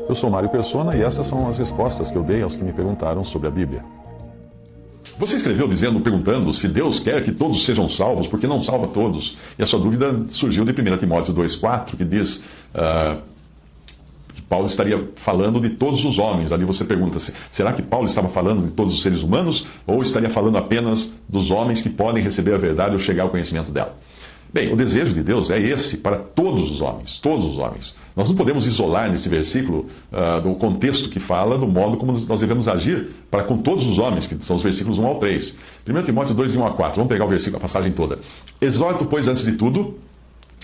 Eu sou Mário Persona e essas são as respostas que eu dei aos que me perguntaram sobre a Bíblia. Você escreveu perguntando se Deus quer que todos sejam salvos, porque não salva todos. E a sua dúvida surgiu de 1 Timóteo 2,4, que diz que Paulo estaria falando de todos os homens. Ali você pergunta, será que Paulo estava falando de todos os seres humanos, ou estaria falando apenas dos homens que podem receber a verdade ou chegar ao conhecimento dela? Bem, o desejo de Deus é esse para todos os homens, todos os homens. Nós não podemos isolar nesse versículo do contexto que fala do modo como nós devemos agir para com todos os homens, que são os versículos 1 ao 3. 1 Timóteo 2, de 1 a 4, vamos pegar o versículo, a passagem toda. Exorto, pois, antes de tudo,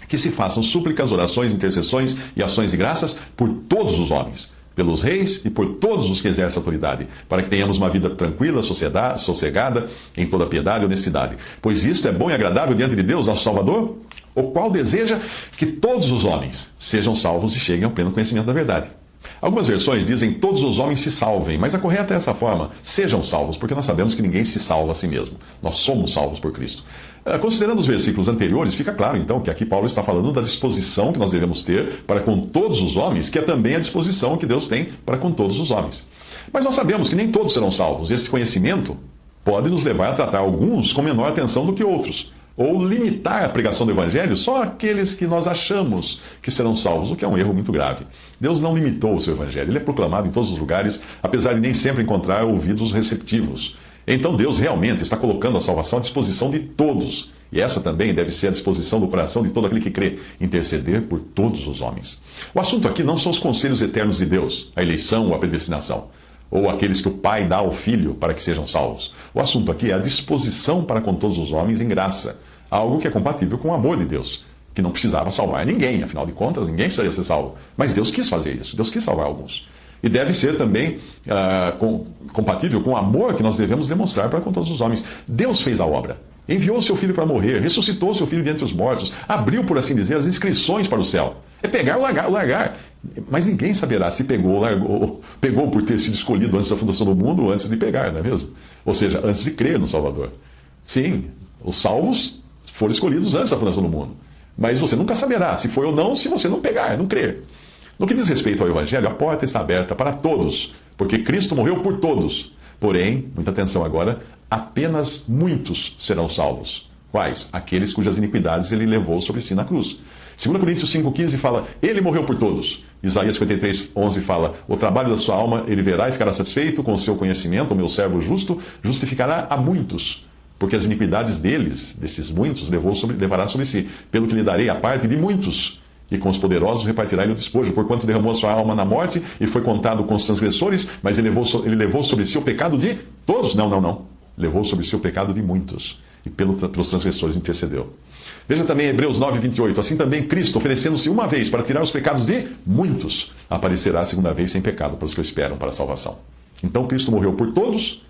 que se façam súplicas, orações, intercessões e ações de graças por todos os homens, pelos reis e por todos os que exercem autoridade, para que tenhamos uma vida tranquila, sossegada, em toda piedade e honestidade. Pois isto é bom e agradável diante de Deus, nosso Salvador, o qual deseja que todos os homens sejam salvos e cheguem ao pleno conhecimento da verdade. Algumas versões dizem todos os homens se salvem, mas a correta é essa forma, sejam salvos, porque nós sabemos que ninguém se salva a si mesmo. Nós somos salvos por Cristo. Considerando os versículos anteriores, fica claro então que aqui Paulo está falando da disposição que nós devemos ter para com todos os homens, que é também a disposição que Deus tem para com todos os homens. Mas nós sabemos que nem todos serão salvos. Este conhecimento pode nos levar a tratar alguns com menor atenção do que outros, ou limitar a pregação do Evangelho só àqueles que nós achamos que serão salvos, o que é um erro muito grave. Deus não limitou o seu Evangelho, ele é proclamado em todos os lugares, apesar de nem sempre encontrar ouvidos receptivos. Então Deus realmente está colocando a salvação à disposição de todos, e essa também deve ser a disposição do coração de todo aquele que crê, interceder por todos os homens. O assunto aqui não são os conselhos eternos de Deus, a eleição ou a predestinação, ou aqueles que o Pai dá ao Filho para que sejam salvos. O assunto aqui é a disposição para com todos os homens em graça, algo que é compatível com o amor de Deus, que não precisava salvar ninguém, afinal de contas, ninguém precisaria ser salvo. Mas Deus quis fazer isso, Deus quis salvar alguns. E deve ser também compatível com o amor que nós devemos demonstrar para com todos os homens. Deus fez a obra, enviou o seu Filho para morrer, ressuscitou o seu Filho dentre os mortos, abriu, por assim dizer, as inscrições para o céu. É pegar ou largar. Mas ninguém saberá se pegou ou largou. Pegou por ter sido escolhido antes da fundação do mundo ou antes de pegar, não é mesmo? Ou seja, antes de crer no Salvador. Sim, os salvos foram escolhidos antes da fundação do mundo. Mas você nunca saberá se foi ou não se você não pegar, não crer. No que diz respeito ao Evangelho, a porta está aberta para todos, porque Cristo morreu por todos. Porém, muita atenção agora, apenas muitos serão salvos. Quais? Aqueles cujas iniquidades ele levou sobre si na cruz. 2 Coríntios 5,15 fala, ele morreu por todos. Isaías 53,11 fala, o trabalho da sua alma ele verá e ficará satisfeito com o seu conhecimento, o meu servo justo, justificará a muitos. Porque as iniquidades deles, desses muitos, levará sobre si, pelo que lhe darei a parte de muitos. E com os poderosos repartirá ele o despojo, porquanto derramou a sua alma na morte e foi contado com os transgressores, mas ele levou sobre si o pecado de todos. Não. Levou sobre si o pecado de muitos, e pelos transgressores intercedeu. Veja também Hebreus 9,28. Assim também Cristo, oferecendo-se uma vez para tirar os pecados de muitos, aparecerá a segunda vez sem pecado para os que o esperam para a salvação. Então Cristo morreu por todos,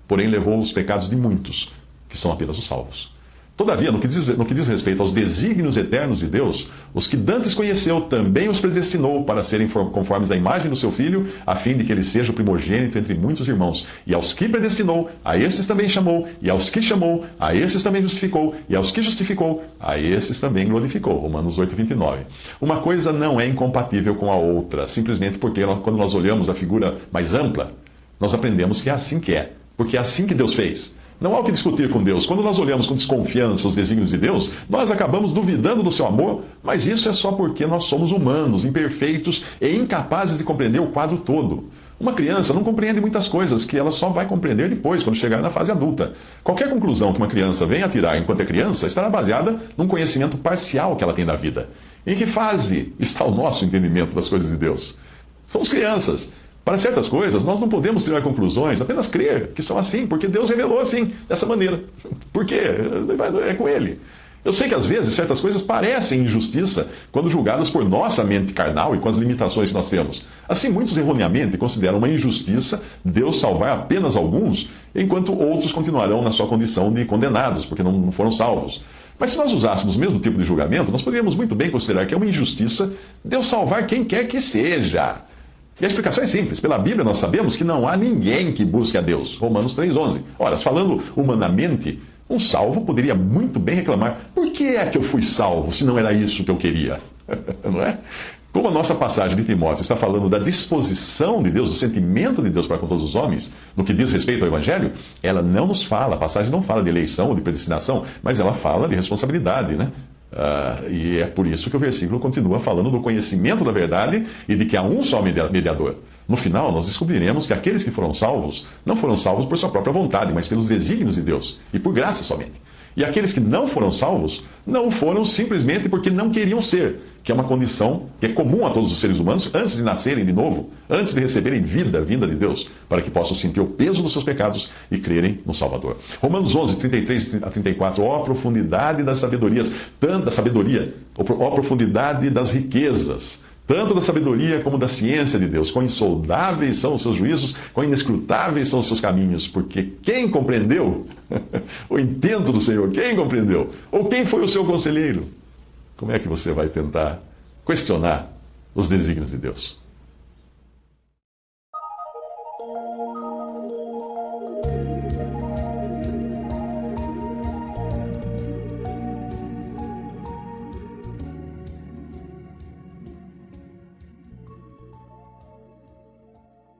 porém levou os pecados de muitos, que são apenas os salvos. Todavia, no que diz respeito aos desígnios eternos de Deus, os que dantes conheceu também os predestinou para serem conformes à imagem do seu Filho, a fim de que ele seja o primogênito entre muitos irmãos. E aos que predestinou, a esses também chamou, e aos que chamou, a esses também justificou, e aos que justificou, a esses também glorificou. Romanos 8,29. Uma coisa não é incompatível com a outra, simplesmente porque quando nós olhamos a figura mais ampla, nós aprendemos que é assim que é, porque é assim que Deus fez. Não há o que discutir com Deus. Quando nós olhamos com desconfiança os desígnios de Deus, nós acabamos duvidando do seu amor, mas isso é só porque nós somos humanos, imperfeitos e incapazes de compreender o quadro todo. Uma criança não compreende muitas coisas que ela só vai compreender depois, quando chegar na fase adulta. Qualquer conclusão que uma criança venha a tirar enquanto é criança estará baseada num conhecimento parcial que ela tem da vida. Em que fase está o nosso entendimento das coisas de Deus? Somos crianças. Para certas coisas, nós não podemos tirar conclusões, apenas crer que são assim, porque Deus revelou assim, dessa maneira. Por quê? É com Ele. Eu sei que às vezes certas coisas parecem injustiça quando julgadas por nossa mente carnal e com as limitações que nós temos. Assim, muitos erroneamente consideram uma injustiça Deus salvar apenas alguns, enquanto outros continuarão na sua condição de condenados, porque não foram salvos. Mas se nós usássemos o mesmo tipo de julgamento, nós poderíamos muito bem considerar que é uma injustiça Deus salvar quem quer que seja. E a explicação é simples. Pela Bíblia nós sabemos que não há ninguém que busque a Deus. Romanos 3,11. Ora, falando humanamente, um salvo poderia muito bem reclamar: por que é que eu fui salvo se não era isso que eu queria? Não é? Como a nossa passagem de Timóteo está falando da disposição de Deus, do sentimento de Deus para com todos os homens, no que diz respeito ao Evangelho, ela não nos fala, a passagem não fala de eleição ou de predestinação, mas ela fala de responsabilidade, né? E é por isso que o versículo continua falando do conhecimento da verdade e de que há um só mediador. No final, nós descobriremos que aqueles que foram salvos não foram salvos por sua própria vontade, mas pelos desígnios de Deus e por graça somente. E aqueles que não foram salvos, não foram simplesmente porque não queriam ser, que é uma condição que é comum a todos os seres humanos antes de nascerem de novo, antes de receberem vida, vinda de Deus, para que possam sentir o peso dos seus pecados e crerem no Salvador. Romanos 11, 33 a 34, ó profundidade das sabedorias, tanto da sabedoria, ó profundidade das riquezas, tanto da sabedoria como da ciência de Deus. Quão insondáveis são os seus juízos, quão inescrutáveis são os seus caminhos, porque quem compreendeu o intento do Senhor? Quem compreendeu? Ou quem foi o seu conselheiro? Como é que você vai tentar questionar os desígnios de Deus?